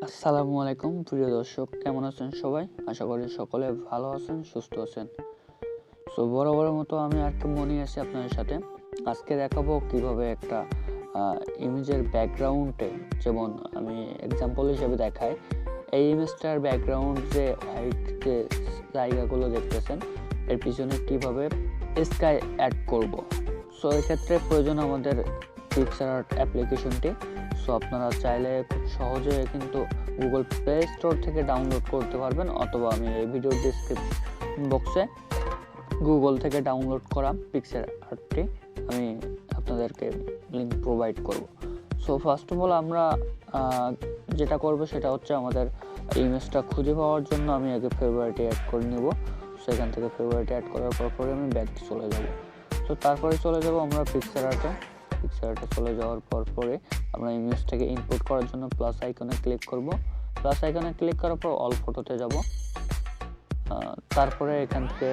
আসসালামু আলাইকুম প্রিয় দর্শক, কেমন আছেন সবাই? আশা করি সকলে ভালো আছেন, সুস্থ আছেন। সো বরাবরের মতো আমি আর কি মনি আছি আপনাদের সাথে। আজকে দেখাবো কিভাবে একটা ইমেজের ব্যাকগ্রাউন্ডে, যেমন আমি এক্সাম্পল হিসেবে দেখাই, এই ইমেজটার ব্যাকগ্রাউন্ড যে হোয়াইট যে জায়গাগুলো দেখতেছেন এর পিছনে কিভাবে স্কাই অ্যাড করব। সো এক্ষেত্রে প্রয়োজন আমাদের পিকচার্ট অ্যাপ্লিকেশনটি। সো আপনারা চাইলে খুব সহজে কিন্তু গুগল প্লে স্টোর থেকে ডাউনলোড করতে পারবেন, অথবা আমি এই ভিডিও ডিসক্রিপশন বক্সে গুগল থেকে ডাউনলোড করা পিকচার্টটি আমি আপনাদেরকে লিঙ্ক প্রোভাইড করব। সো ফার্স্ট অফ অল আমরা যেটা করব সেটা হচ্ছে আমাদের ইমেজটা খুঁজে পাওয়ার জন্য আমি আগে ফেভারিটে অ্যাড করে নেব। সেখান থেকে ফেভারিটে অ্যাড করার পরে আমি ব্যাক চলে যাব। তো তারপরে চলে যাব আমরা পিকচার্টে চলে যাওয়ার পরে আমরা ইমেজটাকে ইম্পোর্ট করার জন্য প্লাস আইকনে ক্লিক করব। প্লাস আইকনে ক্লিক করার পর অল ফটোতে যাব। তারপরে এখান থেকে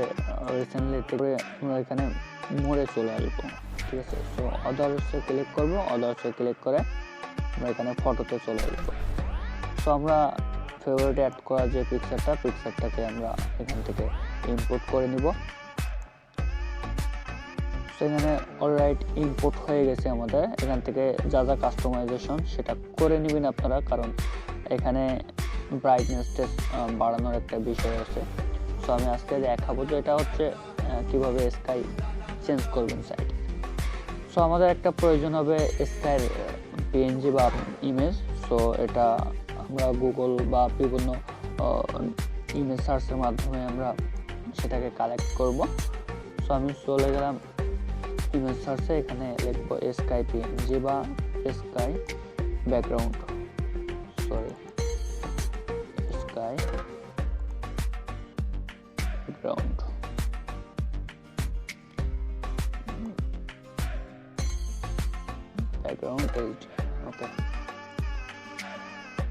রিসেন্টলি থেকে আমরা এখানে মোড়ে চলে আসবো, ঠিক আছে। সো আদার্সে ক্লিক করব, আদার্সে ক্লিক করে আমরা এখানে ফটোতে চলে আসবো। সো আমরা ফেভারিটে অ্যাড করা যে পিকচারটাকে আমরা এখান থেকে ইম্পোর্ট করে নিব। সেখানে অলরাইট ইম্পোর্ট হয়ে গেছে আমাদের। এখান থেকে যা যা কাস্টমাইজেশন সেটা করে নেবেন আপনারা, কারণ এখানে ব্রাইটনেসটা বাড়ানোর একটা বিষয় আছে। সো আমি আজকে দেখাবো যে এটা হচ্ছে কিভাবে স্কাই চেঞ্জ করবেন সাইড। সো আমাদের একটা প্রয়োজন হবে স্কাইয়ের পিএনজি বা ইমেজ। সো এটা আমরা গুগল বা বিভিন্ন ইমেজ সার্চের মাধ্যমে আমরা সেটাকে কালেক্ট করব। সো আমি চলে গেলাম ইমেজ সার্চে, এখানে লিখব স্কাই পিএনজি বা স্কাই ব্যাকগ্রাউন্ড, স্কাই ব্যাকগ্রাউন্ড। ওকে।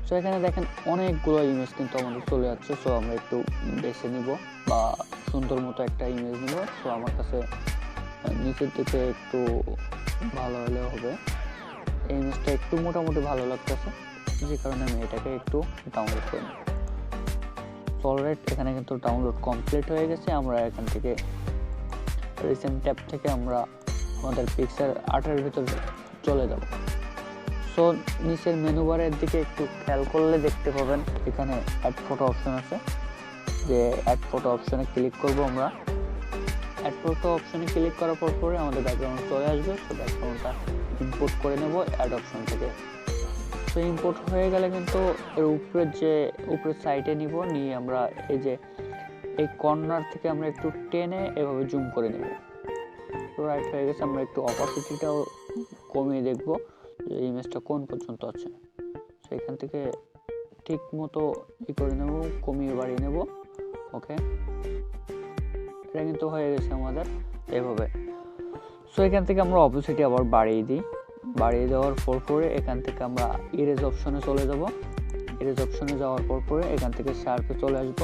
সো এখানে দেখেন অনেকগুলো ইমেজ কিন্তু আমাদের চলে যাচ্ছে। সো আমরা একটু বেছে নিব বা সুন্দর মতো একটা ইমেজ নিব। সো আমার কাছে নিচের দিকে একটু ভালো হলে হবে, এই ইমেজটা একটু মোটামুটি ভালো লাগতেছে, যে কারণে আমি এটাকে একটু ডাউনলোড করে নেব। অলরাইট, এখানে কিন্তু ডাউনলোড কমপ্লিট হয়ে গেছে। আমরা এখান থেকে রিসেন্ট ট্যাব থেকে আমরা আমাদের পিকচার আর্টের ভিতরে চলে যাব। সো নিচের মেনু বারের দিকে একটু খেয়াল করলে দেখতে পাবেন এখানে অ্যাড ফটো অপশন আছে, যে অ্যাড ফটো অপশনে ক্লিক করব আমরা। অ্যাড ফটো অপশনে ক্লিক করার পরে আমাদের ব্যাকগ্রাউন্ড চলে আসবে। সো ব্যাকগ্রাউন্ডটা ইম্পোর্ট করে নেব অ্যাড অপশন থেকে। সো ইম্পোর্ট হয়ে গেলে কিন্তু এর উপরের সাইডে নিয়ে আমরা এই কর্নার থেকে আমরা একটু টেনে এভাবে জুম করে নেব। রাইট হয়ে গেছে। আমরা একটু অপাসিটিটাও কমিয়ে দেখব যে ইমেজটা কোন পর্যন্ত আছে। সো এখান থেকে ঠিক মতো করে নেব, কমিয়ে বাড়িয়ে নেব। ওকে, এটা কিন্তু হয়ে গেছে আমাদের এভাবে। সো এখান থেকে আমরা অপোসিটি আবার বাড়িয়ে দেওয়ার পরে এখান থেকে আমরা ইরেজ অপশনে চলে যাব। ইরেজ অপশনে যাওয়ার পরে এখান থেকে শার্পে চলে আসব।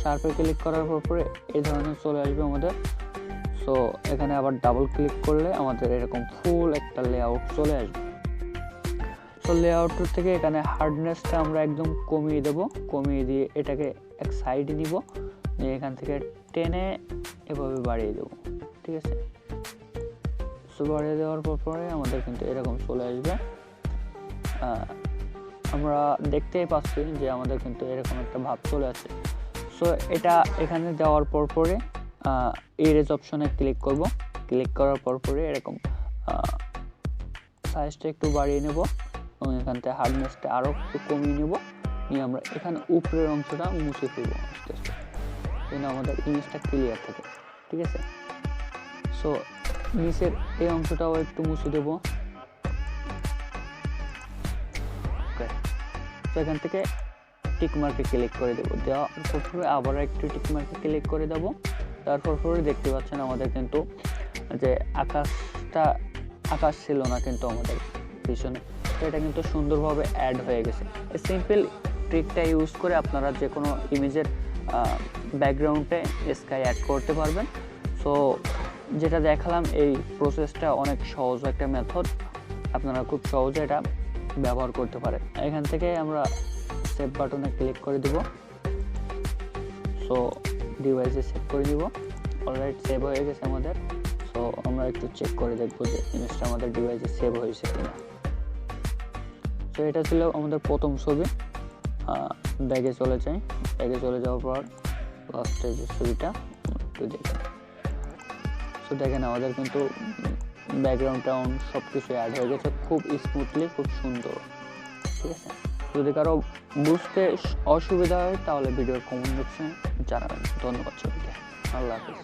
শার্পে ক্লিক করার পরে এই ধরনের চলে আসবে আমাদের। সো এখানে আবার ডাবল ক্লিক করলে আমাদের এরকম ফুল একটা লেআউট চলে আসবে। সো লেআউট থেকে এখানে হার্ডনেসটা আমরা একদম কমিয়ে দেব, কমিয়ে দিয়ে এটাকে এক সাইডে নিব, নিয়ে এখান থেকে টেনে এভাবে বাড়িয়ে দেব, ঠিক আছে। সো বাড়িয়ে দেওয়ার পরে আমাদের কিন্তু এরকম চলে আসবে। আমরা দেখতেই পাচ্ছি যে আমাদের কিন্তু এরকম একটা ভাব চলে আসছে। সো এটা এখানে দেওয়ার পরে ইরেজ অপশনে ক্লিক করব। ক্লিক করার পরে এরকম সাইজটা একটু বাড়িয়ে নেব এবং এখান থেকে হার্ডনেসটা আরও একটু কমিয়ে নেব, নিয়ে আমরা এখানে উপরের অংশটা মুছে ফেলবো আস্তে আস্তে, যেন আমাদের ইমেজটা ক্লিয়ার থাকে, ঠিক আছে। সো নিচের এই অংশটাও একটু মুছে দেব। ওকে, তো এখান থেকে টিক মার্কে ক্লিক করে দেবো। দেওয়ার পরে আবার একটু টিক মার্কে ক্লিক করে দেবো। তারপর দেখতে পাচ্ছেন আমাদের কিন্তু যে আকাশ ছিল না কিন্তু আমাদের পিছনে, তো এটা কিন্তু সুন্দরভাবে অ্যাড হয়ে গেছে। এই সিম্পল ট্রিকটা ইউজ করে আপনারা যে কোনো ইমেজের ব্যাকগ্রাউন্ডে স্কাই অ্যাড করতে পারবেন। সো যেটা দেখালাম এই প্রসেসটা অনেক সহজ একটা মেথড, আপনারা খুব সহজে এটা ব্যবহার করতে পারেন। এখান থেকে আমরা সেভ বাটনে ক্লিক করে দিব। সো ডিভাইসে সেভ করে দিব। অলরাইট সেভ হয়ে গেছে আমাদের। সো আমরা একটু চেক করে দেখবো যে ইমেজটা আমাদের ডিভাইসে সেভ হয়েছে কিনা। সো এটা ছিল আমাদের প্রথম ছবি। ব্যাগে চলে যাই। ব্যাগে চলে যাওয়ার পর লাস্টে যে ছবিটা একটু দেখেন। সো দেখেন আমাদের কিন্তু ব্যাকগ্রাউন্ড টাউন সব কিছু অ্যাড হয়ে গেছে খুব স্মুথলি, খুব সুন্দর। ঠিক আছে, যদি কারো বুঝতে অসুবিধা হয় তাহলে ভিডিওর কমেন্ট বক্সে জানাবেন। ধন্যবাদ সবাইকে। আল্লাহ হাফিজ।